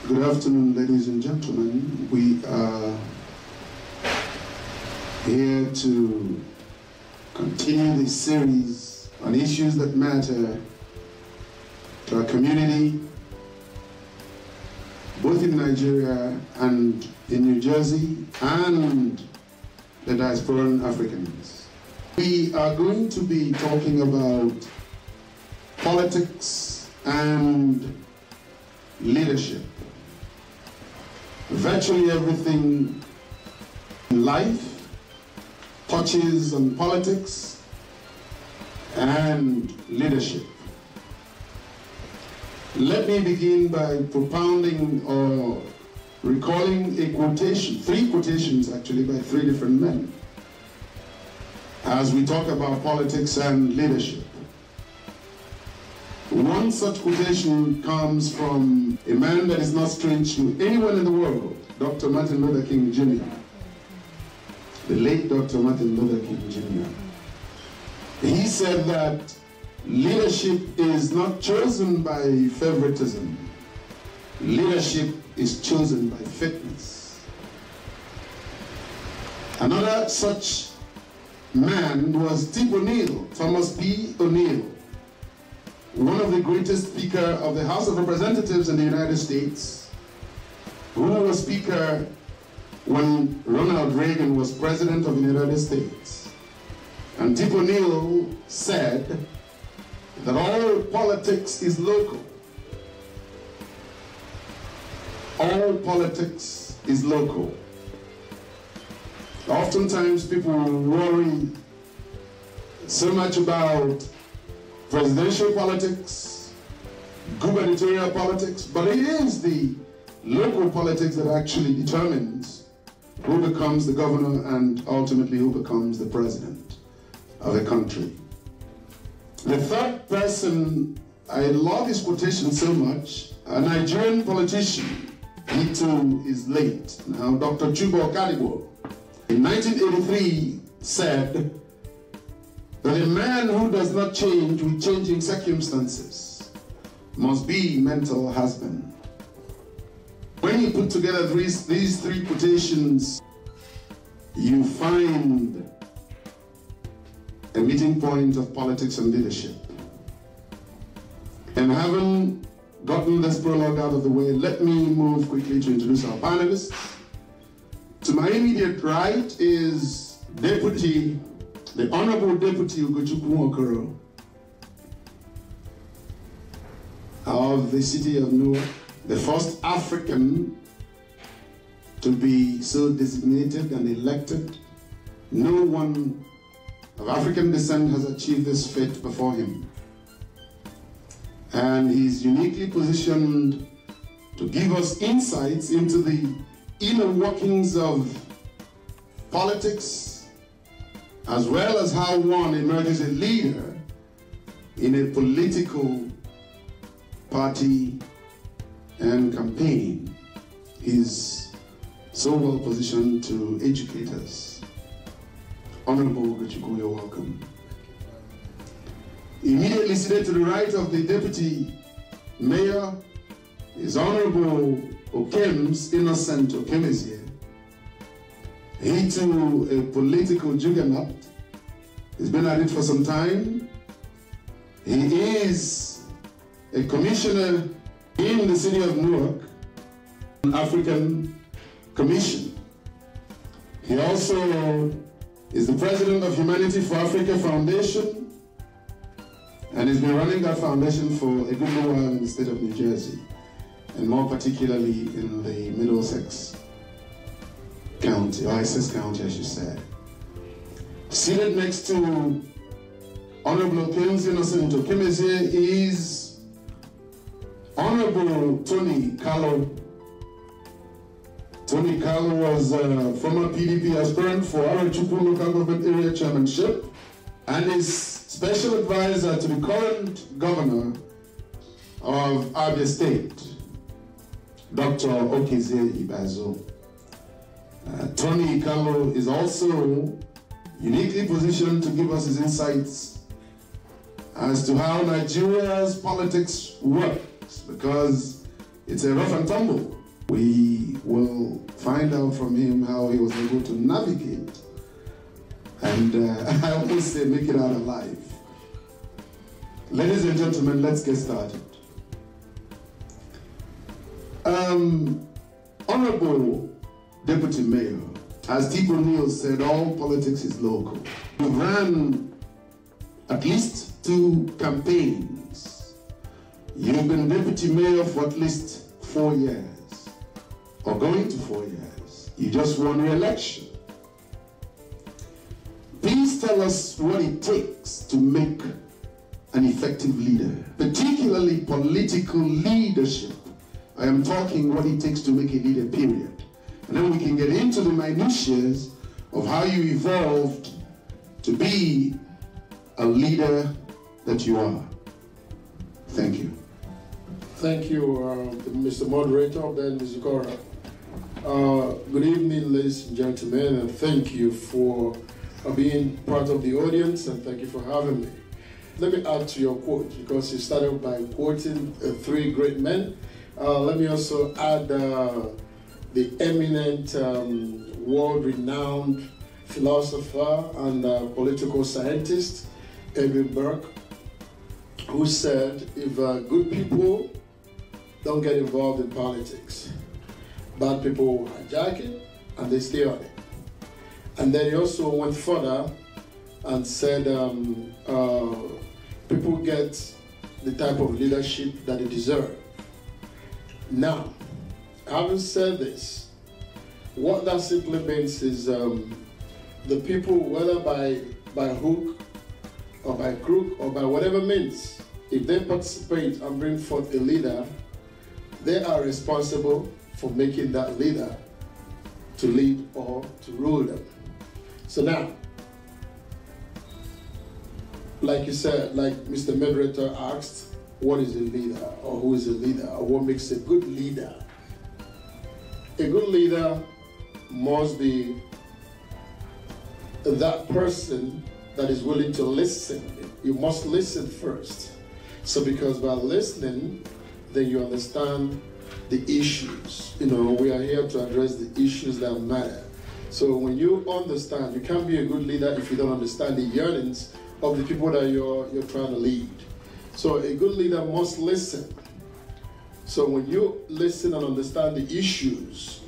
Good afternoon, ladies and gentlemen. We are here to continue this series on issues that matter to our community, both in Nigeria and in New Jersey, and the diasporan Africans. We are going to be talking about politics and leadership. Virtually everything in life touches on politics and leadership. Let me begin by propounding or recalling a quotation, three quotations actually, by three different men, as we talk about politics and leadership. One such quotation comes from a man that is not strange to anyone in the world, Dr. Martin Luther King Jr., the late Dr. Martin Luther King Jr. He said that leadership is not chosen by favoritism. Leadership is chosen by fitness. Another such man was Tip O'Neill, Thomas P. O'Neill, one of the greatest Speaker of the House of Representatives in the United States, who was Speaker when Ronald Reagan was President of the United States. And Tip O'Neill said that all politics is local. All politics is local. Oftentimes people worry so much about presidential politics, gubernatorial politics, but it is the local politics that actually determines who becomes the governor and ultimately who becomes the president of a country. The third person, I love his quotation so much, a Nigerian politician, he too is late now, Dr. Chuba Okadibo, in 1983 said that a man who does not change with changing circumstances must be mental husband. When you put together these three quotations, you find a meeting point of politics and leadership. And having gotten this prologue out of the way, let me move quickly to introduce our panelists. To my immediate right is the Honorable Deputy Ugochukwu Okoro of the city of Newark, the first African to be so designated and elected. No one of African descent has achieved this feat before him. And he's uniquely positioned to give us insights into the inner workings of politics, as well as how one emerges a leader in a political party and campaign. He's so well positioned to educate us. Honorable Ugochukwu, you're welcome. Immediately seated to the right of the Deputy Mayor is Honorable Okems Innocent Okemezie. He too, a political juggernaut. He's been at it for some time. He is a commissioner in the city of Newark, an African Commission. He also is the president of Humanity for Africa Foundation, and he's been running that foundation for a good while in the state of New Jersey, and more particularly in the Middlesex County, or Essex County, I should say. Seated next to Honorable Okems Innocent Okemezie is Honorable Tony Kallo. Tony Kallo was a former PDP aspirant for Arachukwu Local Government Area Chairmanship and is special advisor to the current governor of Abia State, Dr. Okezie Ibazo. Tony Kallo is also uniquely positioned to give us his insights as to how Nigeria's politics works, because it's a rough and tumble We will find out from him how he was able to navigate and I almost say make it out alive. Ladies and gentlemen, let's get started. Honorable Deputy Mayor, as Steve O'Neill said, all politics is local. You ran at least 2 campaigns. You've been Deputy Mayor for at least 4 years, or going to 4 years. You just won re-election. Please tell us what it takes to make an effective leader, particularly political leadership. I am talking what it takes to make a leader, period. And then we can get into the minutiae of how you evolved to be a leader that you are. Thank you. Thank you, Mr. Moderator, then Ms. Zukora. Good evening, ladies and gentlemen, and thank you for being part of the audience, and thank you for having me. Let me add to your quote, because you started by quoting 3 great men. Let me also add the eminent, world-renowned philosopher and political scientist, Edwin Burke, who said, if good people don't get involved in politics, bad people hijack it and they stay on it. And then he also went further and said, people get the type of leadership that they deserve. Now, having said this, what that simply means is the people, whether by hook or by crook or by whatever means, if they participate and bring forth a leader, they are responsible for making that leader to lead or to rule them. So now, like you said, like Mr. Moderator asked, what is a leader, or who is a leader, or what makes a good leader? A good leader must be that person that is willing to listen. You must listen first. So because by listening, then you understand the issues. You know, we are here to address the issues that matter. So when you understand, you can't be a good leader if you don't understand the yearnings of the people that you're trying to lead. So a good leader must listen. So when you listen and understand the issues,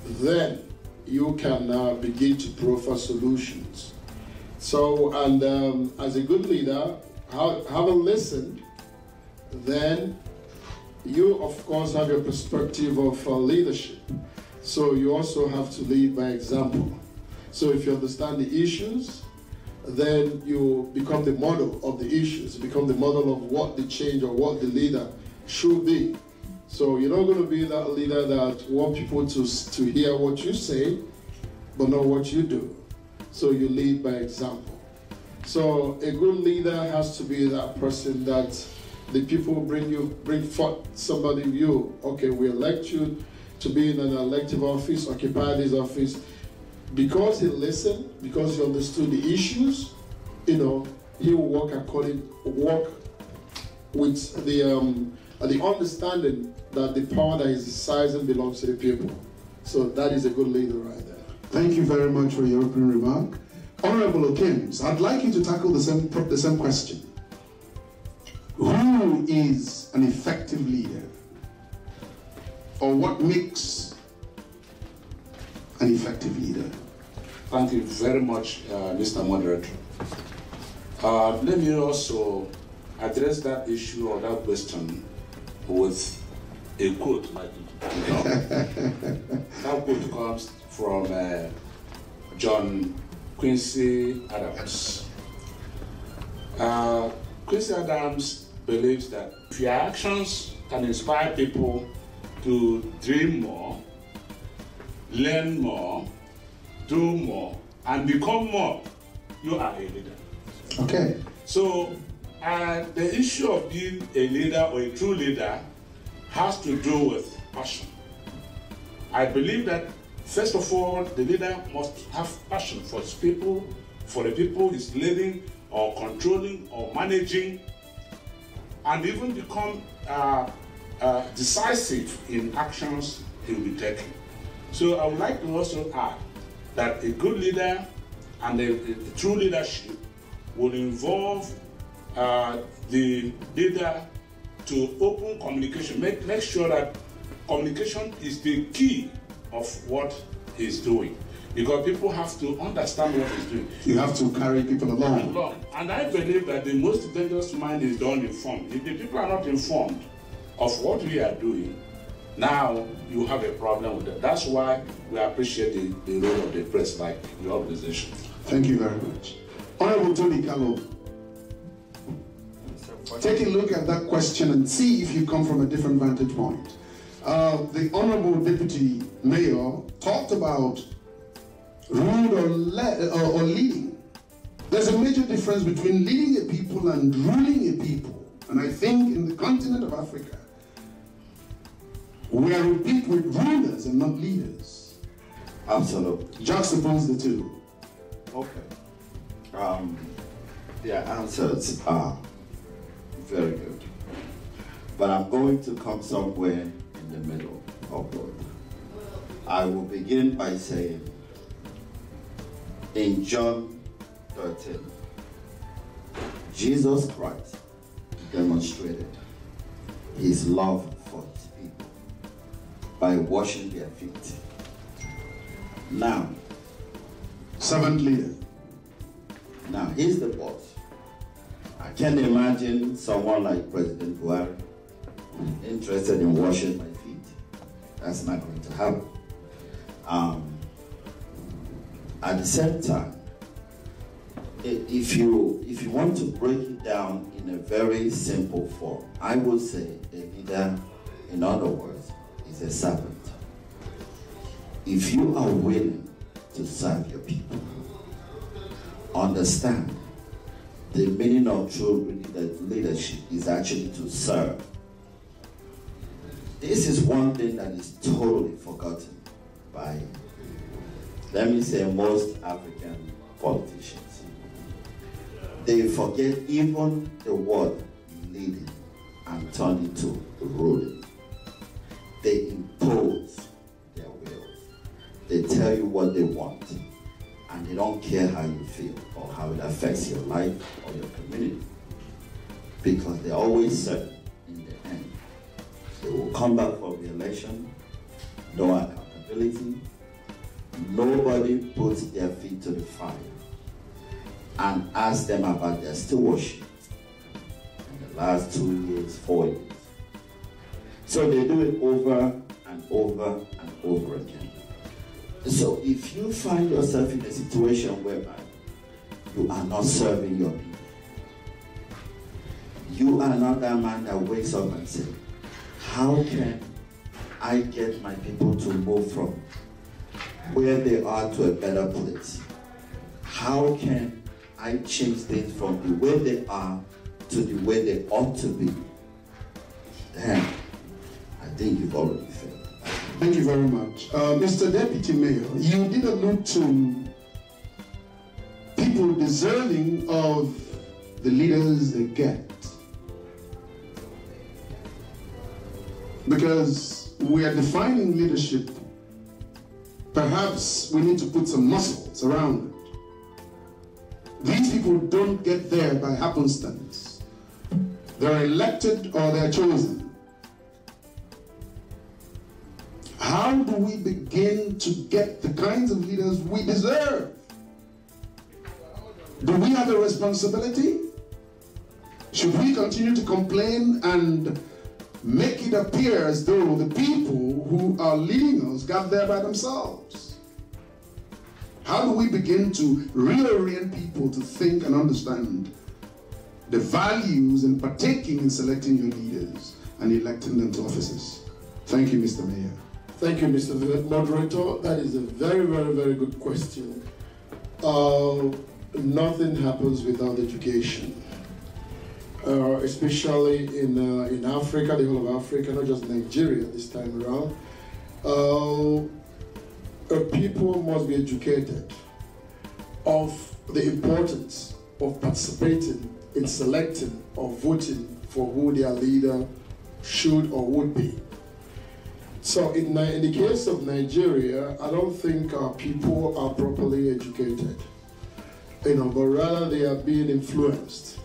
then you can begin to proffer solutions. So, and as a good leader, having listened, then you of course have your perspective of leadership. So you also have to lead by example. So if you understand the issues, then you become the model of the issues, become the model of what the change or what the leader should be. So you're not going to be that leader that want people to hear what you say, but not what you do. So you lead by example. So a good leader has to be that person that the people bring forth somebody you, okay, we elect you to be in an elective office, occupy this office. Because he listened, because he understood the issues, you know, he will work with the understanding that the power that is exercising belongs to the people. So that is a good leader right there. Thank you very much for your opening remark. Honorable Okims, I'd like you to tackle the same question. Who is an effective leader? Or what makes an effective leader? Thank you very much, Mr. Moderator. Let me also address that issue or that question with a quote. That quote comes from John Quincy Adams. Quincy Adams believes that if your actions can inspire people to dream more, learn more, do more, and become more, you are a leader. Okay. So the issue of being a leader or a true leader has to do with passion. I believe that, first of all, the leader must have passion for his people, for the people he's leading or controlling or managing, and even become decisive in actions he will be taking. So I would like to also add that a good leader and a true leadership will involve the leader to open communication, make sure that communication is the key of what he's doing. Because people have to understand what he's doing. You have to carry people along. And I believe that the most dangerous mind is the uninformed. If the people are not informed of what we are doing, now you have a problem with that. That's why we appreciate the role of the press, like your organization. Thank you very much. Honorable Tony Kallo, take a look at that question and see if you come from a different vantage point. The Honorable Deputy Mayor talked about rule or leading. There's a major difference between leading a people and ruling a people. And I think in the continent of Africa, we are replete with rulers and not leaders. Absolutely. Juxtapose the two. Okay. Their answers are very good. But I'm going to come somewhere in the middle of both. I will begin by saying, in John 13, Jesus Christ demonstrated his love for his people by washing their feet. Now, servant leader. Now, he's the boss. I can't imagine someone like President Buhari interested in washing my feet. That's not going to happen. At the same time, if you want to break it down in a very simple form, I would say a leader, in other words, is a servant. If you are willing to serve your people, understand the meaning of true leadership is actually to serve. This is one thing that is totally forgotten by, let me say, most African politicians. They forget even the word leading and turn it to ruling. They impose their wills. They tell you what they want, and they don't care how you feel or how it affects your life or your community. Because they always say, in the end, they will come back for re-election, no accountability. Nobody puts their feet to the fire and asks them about their stewardship in the last 2 years, 4 years. So they do it over and over and over again. So if you find yourself in a situation whereby you are not serving your people, you are not that man that wakes up and says, how can I get my people to move from where they are to a better place? How can I change things from the way they are to the way they ought to be? Then I think you've already failed. Thank you very much. Mr. Deputy Mayor, you did allude to people deserving of the leaders they get. Because we are defining leadership, perhaps we need to put some muscles around it. These people don't get there by happenstance. They're elected or they're chosen. How do we begin to get the kinds of leaders we deserve? Do we have a responsibility? Should we continue to complain and make it appear as though the people who are leading us got there by themselves? How do we begin to reorient people to think and understand the values in partaking in selecting your leaders and electing them to offices? Thank you, Mr. Mayor. Thank you, Mr. Moderator. That is a very, very, very good question. Nothing happens without education. Especially in Africa, the whole of Africa, not just Nigeria this time around. People must be educated of the importance of participating in selecting or voting for who their leader should or would be. So in the case of Nigeria, I don't think our people are properly educated, but rather they are being influenced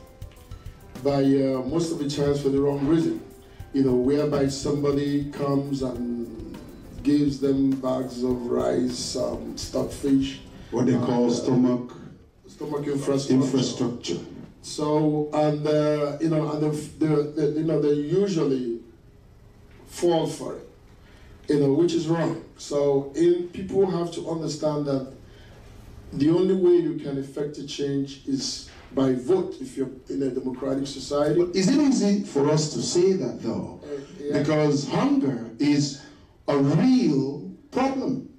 by most of the times for the wrong reason, whereby somebody comes and gives them bags of rice, stockfish. What they call stomach infrastructure. So, and they usually fall for it, which is wrong. So, people have to understand that the only way you can effect a change is by vote if you're in a democratic society. But is it easy for us to say that though? Yeah. Because hunger is a real problem.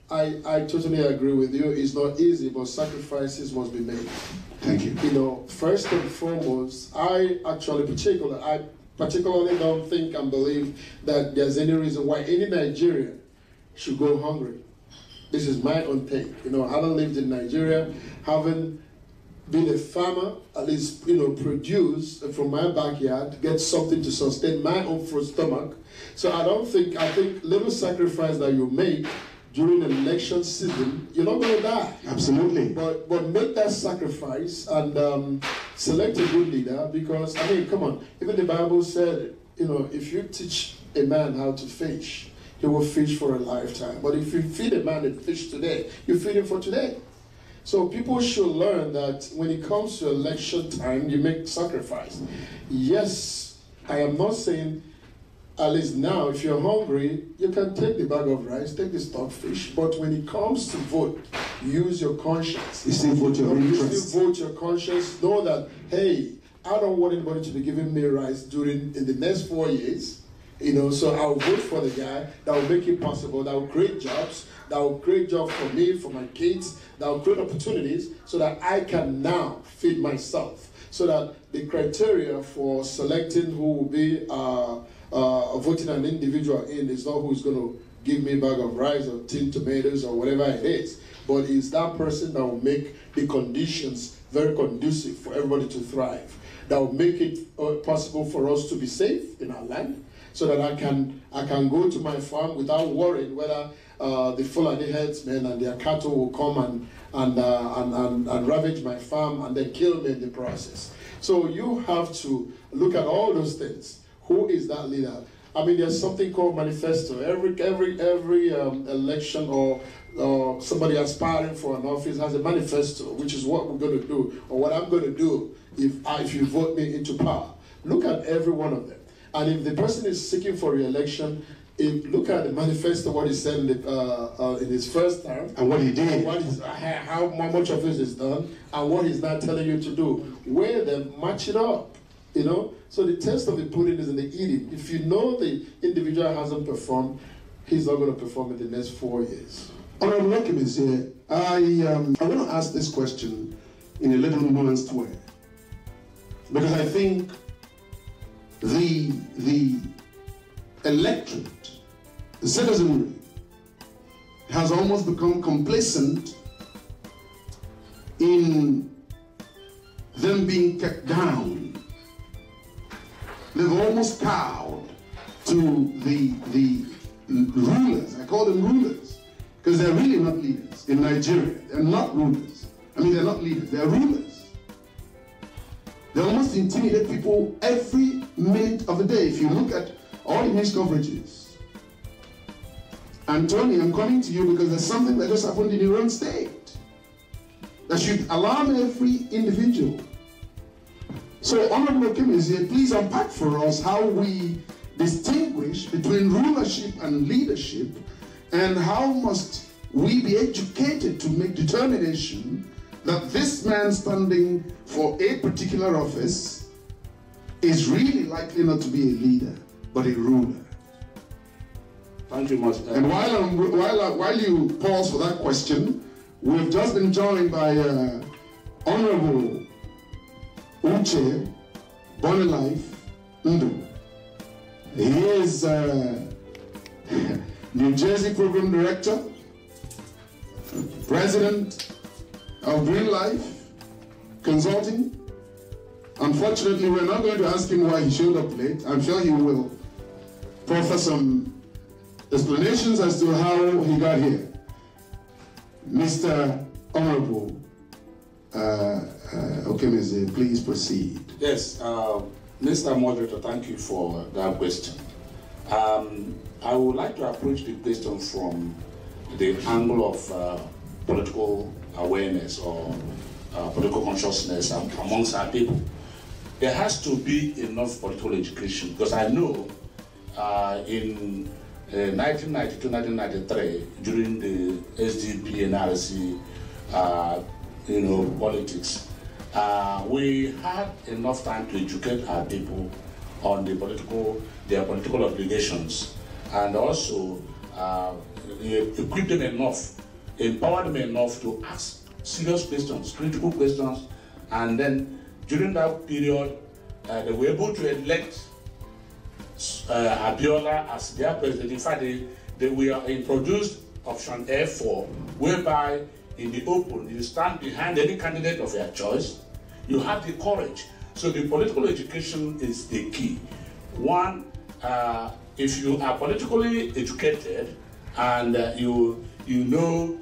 I totally agree with you. It's not easy, but sacrifices must be made. Thank you. First and foremost, I particularly don't think and believe that there's any reason why any Nigerian should go hungry. This is my own take. Having lived in Nigeria, having been a farmer, at least, produce from my backyard, get something to sustain my own stomach. So I think little sacrifice that you make during an election season, you're not going to die. Absolutely. But make that sacrifice and select a good leader, because, come on, even the Bible said, if you teach a man how to fish, he will fish for a lifetime. But if you feed a man a fish today, you feed him for today. So people should learn that when it comes to election time, you make sacrifice. Yes, I am not saying, at least now, if you're hungry, you can take the bag of rice, take the stockfish, but when it comes to vote, use your conscience. You still vote your interest. You still vote your conscience. Know that, hey, I don't want anybody to be giving me rice in the next 4 years. So I'll vote for the guy that will make it possible, that will create jobs, that will create jobs for me, for my kids, that will create opportunities so that I can now feed myself. So that the criteria for selecting who will be voting an individual in is not who's going to give me a bag of rice or tin tomatoes or whatever it is, but it's that person that will make the conditions very conducive for everybody to thrive, that will make it possible for us to be safe in our land, so that I can go to my farm without worrying whether the Fulani herdsmen and their cattle will come and ravage my farm and then kill me in the process. So you have to look at all those things. Who is that leader? There's something called manifesto. Every election or somebody aspiring for an office has a manifesto, which is what we're going to do, or what I'm going to do if you vote me into power. Look at every one of them. And if the person is seeking for re-election, look at the manifesto, what he said in his first term. And what he did. How much of this is done, and what he's not telling you to do. Weigh them, match it up. So the test of the pudding is in the eating. If you know the individual hasn't performed, he's not going to perform in the next 4 years. Honorable Lakim is here. I want to ask this question in a little nuanced way, because I think the electorate, the citizenry, has almost become complacent in them being kept down. They've almost cowed to the rulers. I call them rulers because they're really not leaders in Nigeria. They're not rulers. They're not leaders. They're rulers. They almost intimidate people every minute of the day. If you look at all the news coverages. And Tony, I'm coming to you because there's something that just happened in your own state that should alarm every individual. So, Honorable Kim is here. Please unpack for us how we distinguish between rulership and leadership, and how must we be educated to make determination that this man standing for a particular office is really likely not to be a leader, but a ruler. Thank you, Master. And while you pause for that question, we've just been joined by Honorable Uche Bonilife Ndu. He is New Jersey Program Director, President of Green Life Consulting. Unfortunately, we're not going to ask him why he showed up late. I'm sure he will proffer some explanations as to how he got here. Mr. Honorable Okemeze, please proceed. Yes, Mr. Moderator, thank you for that question. I would like to approach the question from the angle of political awareness or political consciousness amongst our people. There has to be enough political education, because I know in 1992-1993, during the SDP and RC, politics, we had enough time to educate our people on their political obligations, and also equip them enough, empower them enough to ask serious questions, critical questions, and then during that period, they were able to elect Abiola as their president. In fact, they were introduced option F4, whereby in the open, you stand behind any candidate of your choice, you have the courage. So the political education is the key. One, if you are politically educated and you know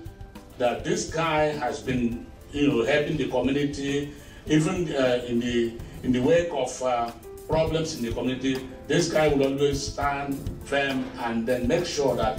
that this guy has been helping the community, even in the wake of problems in the community, this guy will always stand firm and then make sure that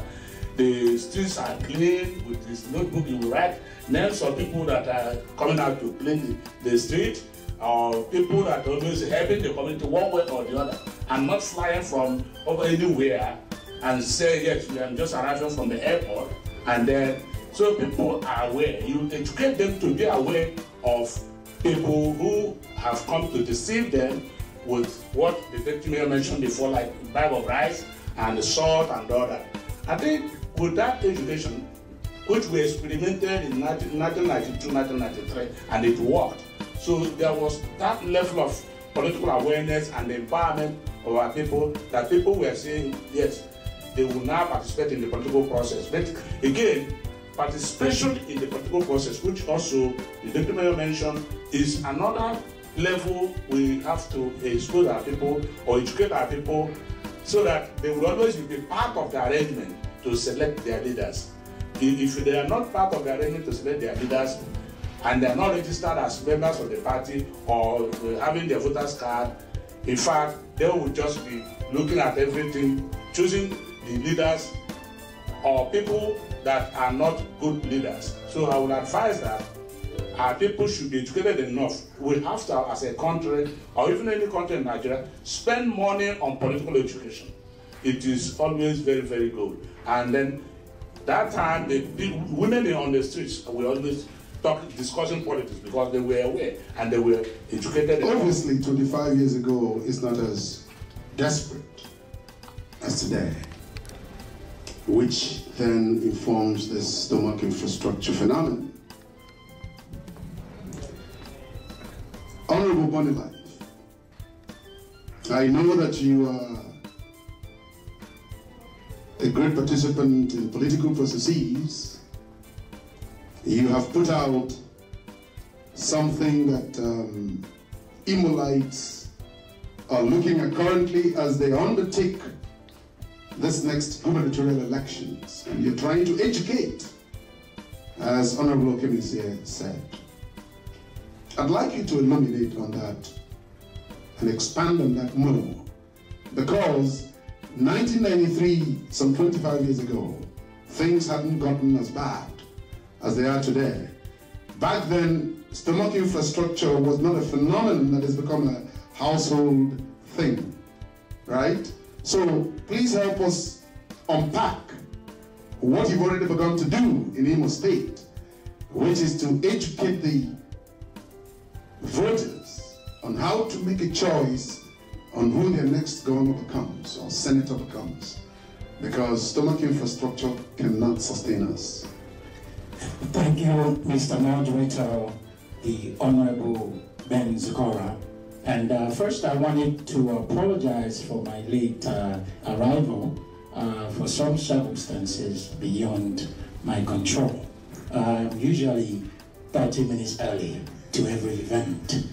the streets are clean. With his notebook, he will write names of people that are coming out to clean the street, or people that are always helping the community one way or the other, and not flying from over anywhere and say, yes, I'm just arriving from the airport. And then, so people are aware. You educate them to be aware of people who have come to deceive them with what the deputy mayor mentioned before, like a bag of rice and salt and all that. I think with that education, which we experimented in 1992, 1993, and it worked. So there was that level of political awareness and empowerment of our people, that people were saying, yes, they will now participate in the political process. But again, participation in the political process, which also the deputy mayor mentioned, is another level we have to expose our people or educate our people, so that they will always be part of the arrangement to select their leaders. If they are not part of the arrangement to select their leaders, and they are not registered as members of the party or having their voters card, in fact, they will just be looking at everything, choosing the leaders or people that are not good leaders. So I would advise that our people should be educated enough. We have to, as a country, or even any country in Nigeria, spend money on political education. It is always very, very good. And then that time, the women on the streets were always discussing politics, because they were aware and they were educated. Obviously, 25 years ago is not as desperate as today, which then informs this stomach infrastructure phenomenon. Honorable Bonilife, I know that you are a great participant in political processes. You have put out something that Imolites are looking at currently as they undertake this next gubernatorial elections. And you're trying to educate, as Honorable Okemeze said. I'd like you to illuminate on that and expand on that more, because 1993, some 25 years ago, things hadn't gotten as bad as they are today. Back then, stomach infrastructure was not a phenomenon that has become a household thing, right? So please help us unpack what you've already begun to do in Imo State, which is to educate the voters on how to make a choice on who their next governor becomes or senator becomes, because stomach infrastructure cannot sustain us. Thank you, Mr. Moderator, the Honorable Ben Zikora. And first I wanted to apologize for my late arrival for some circumstances beyond my control. I'm usually 30 minutes early to every event.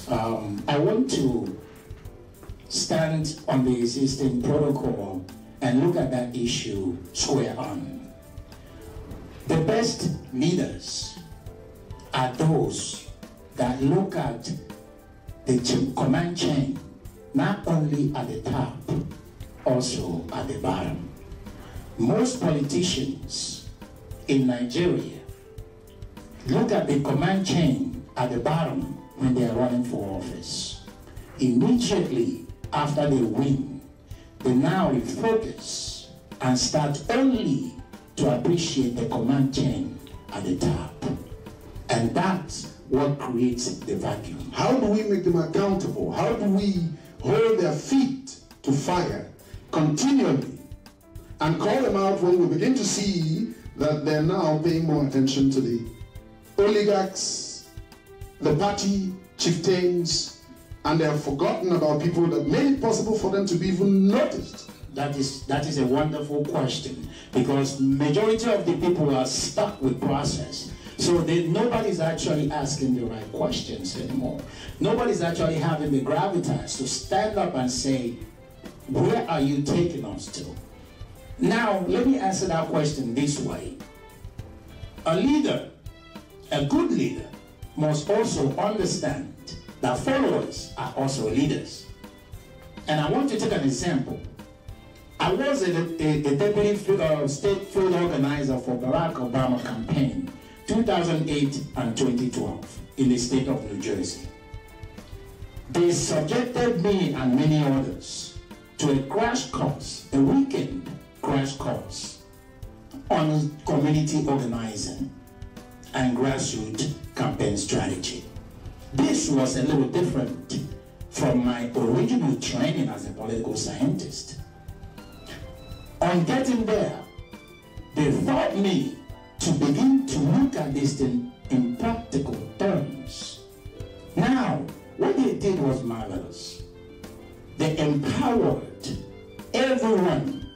I want to stand on the existing protocol and look at that issue square on. The best leaders are those that look at the command chain, not only at the top, also at the bottom. Most politicians in Nigeria look at the command chain at the bottom when they are running for office. Immediately after they win, they now refocus and start only to appreciate the command chain at the top. And that's what creates the vacuum. How do we make them accountable? How do we hold their feet to fire continually and call them out when we begin to see that they're now paying more attention to the oligarchs, the party chieftains, and they have forgotten about people that made it possible for them to be even noticed? That is a wonderful question, because majority of the people are stuck with process. So nobody's actually asking the right questions anymore. Nobody's actually having the gravitas to stand up and say, where are you taking us to? Now, let me answer that question this way. A leader, a good leader, must also understand that followers are also leaders. And I want to take an example. I was a deputy state field organizer for Barack Obama campaign, 2008 and 2012, in the state of New Jersey. They subjected me and many others to a crash course, a weekend crash course on community organizing and grassroots campaign strategy. This was a little different from my original training as a political scientist. On getting there, they taught me to begin to look at this thing in practical terms. Now, what they did was marvelous. They empowered everyone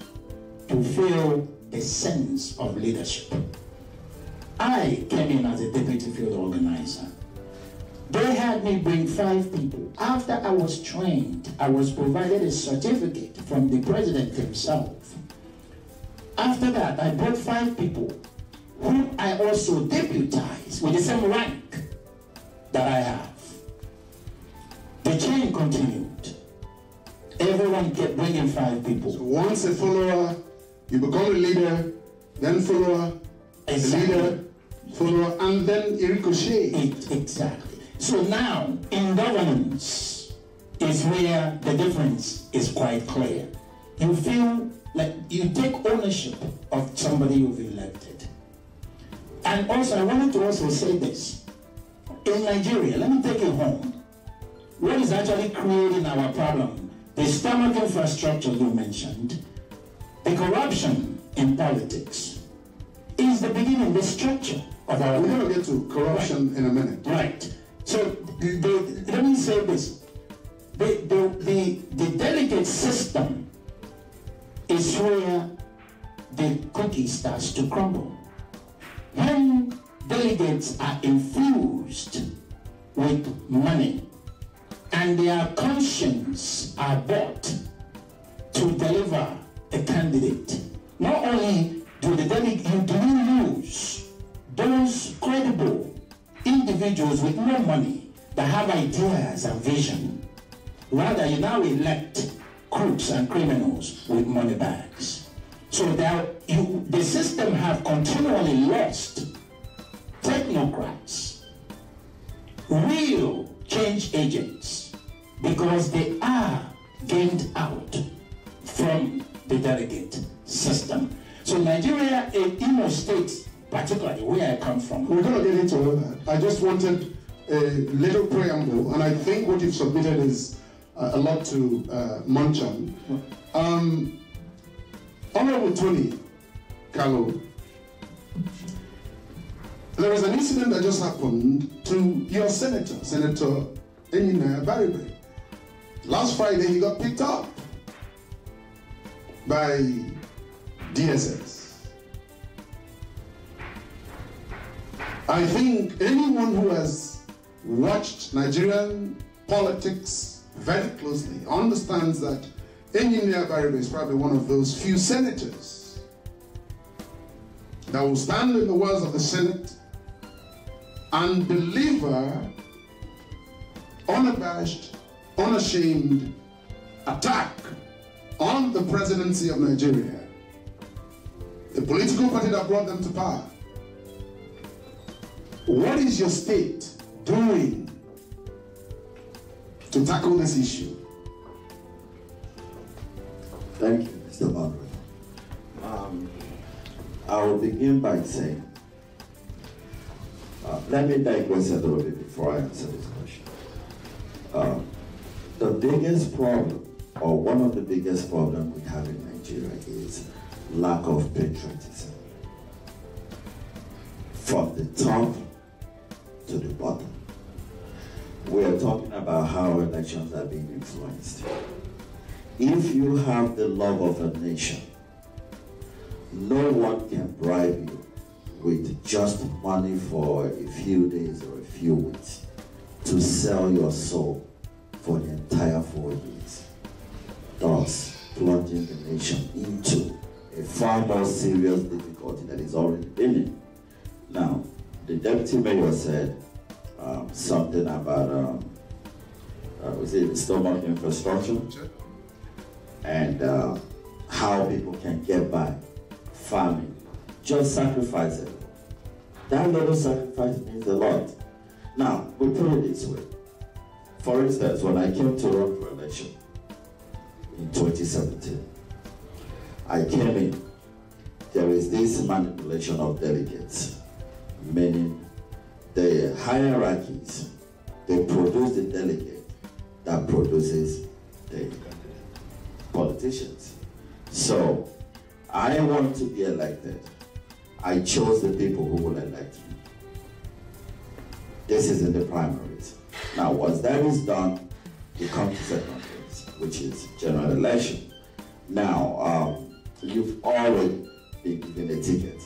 to feel the sense of leadership. I came in as a deputy field organizer. They had me bring 5 people. After I was trained, I was provided a certificate from the president himself. After that, I brought 5 people whom I also deputized with the same rank that I have. The chain continued. Everyone kept bringing 5 people. So once a follower, you become a leader, then follower, Exactly. a leader, follower, and then it ricochets. Exactly. So now, in governance is where the difference is quite clear. You feel like you take ownership of somebody you've elected. And also, I wanted to also say this. In Nigeria, let me take it home. What is actually creating our problem? The stomach infrastructure you mentioned, the corruption in politics, is the beginning, the structure of our... We're going to get to corruption in a minute. Right. So, let me say this. The delegate system is where the cookie starts to crumble. When delegates are infused with money and their conscience are bought to deliver a candidate, not only do the delegate, you lose those credible individuals with no money that have ideas and vision. Rather, you now elect crooks and criminals with money bags. So that the system have continually lost technocrats, real change agents, because they are gained out from the delegate system. So Nigeria, in Imo State, particularly where I come from. We're going to get into all that. I just wanted a little preamble, and I think what you've submitted is a lot to munch on. Honorable Tony Kalu, there is an incident that just happened to your senator, Senator Enyinaya Baribe. Last Friday, he got picked up by DSS. I think anyone who has watched Nigerian politics very closely understands that Engineer Baribe is probably one of those few senators that will stand in the walls of the Senate and deliver unabashed, unashamed attack on the presidency of Nigeria, the political party that brought them to power. What is your state doing to tackle this issue? Thank you, Mr. Moderator. I will begin by saying, let me digress a little bit before I answer this question. The biggest problem, or one of the biggest problems we have in Nigeria, is lack of patriotism. From the top to the bottom. We are talking about how elections are being influenced. If you have the love of a nation, no one can bribe you with just money for a few days or a few weeks to sell your soul for the entire 4 years, thus plunging the nation into a far more serious difficulty that is already been in. Now, the deputy mayor said something about was it stomach infrastructure and how people can get by farming. Just sacrifice it. That little sacrifice means a lot. Now, we put it this way. For instance, when I came to run for election in 2017, I came in, there is this manipulation of delegates, meaning the hierarchies, they produce the delegate that produces the politicians. So, I want to be elected. I chose the people who will elect me. This is in the primaries. Now, once that is done, you come to second phase, which is general election. Now, you've already been given a ticket.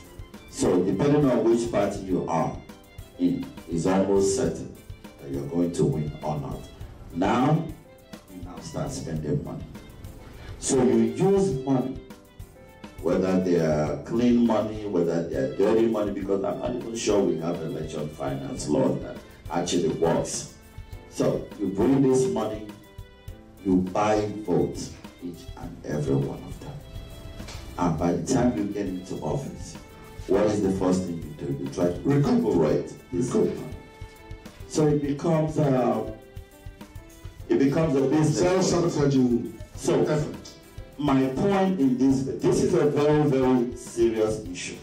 So, depending on which party you are in, it's almost certain that you're going to win or not. Now, you now start spending money. So, you use money, whether they are clean money, whether they are dirty money, because I'm not even sure we have election finance law that actually works. So you bring this money, you buy votes, each and every one of them. And by the time you get into office, what is the first thing you do? You try to recuperate this money. So it becomes a business. Self-sabotaging effort. My point in this is a very, very serious issue.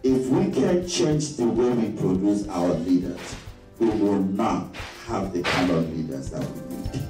If we can change the way we produce our leaders, we will not have the kind of leaders that we need.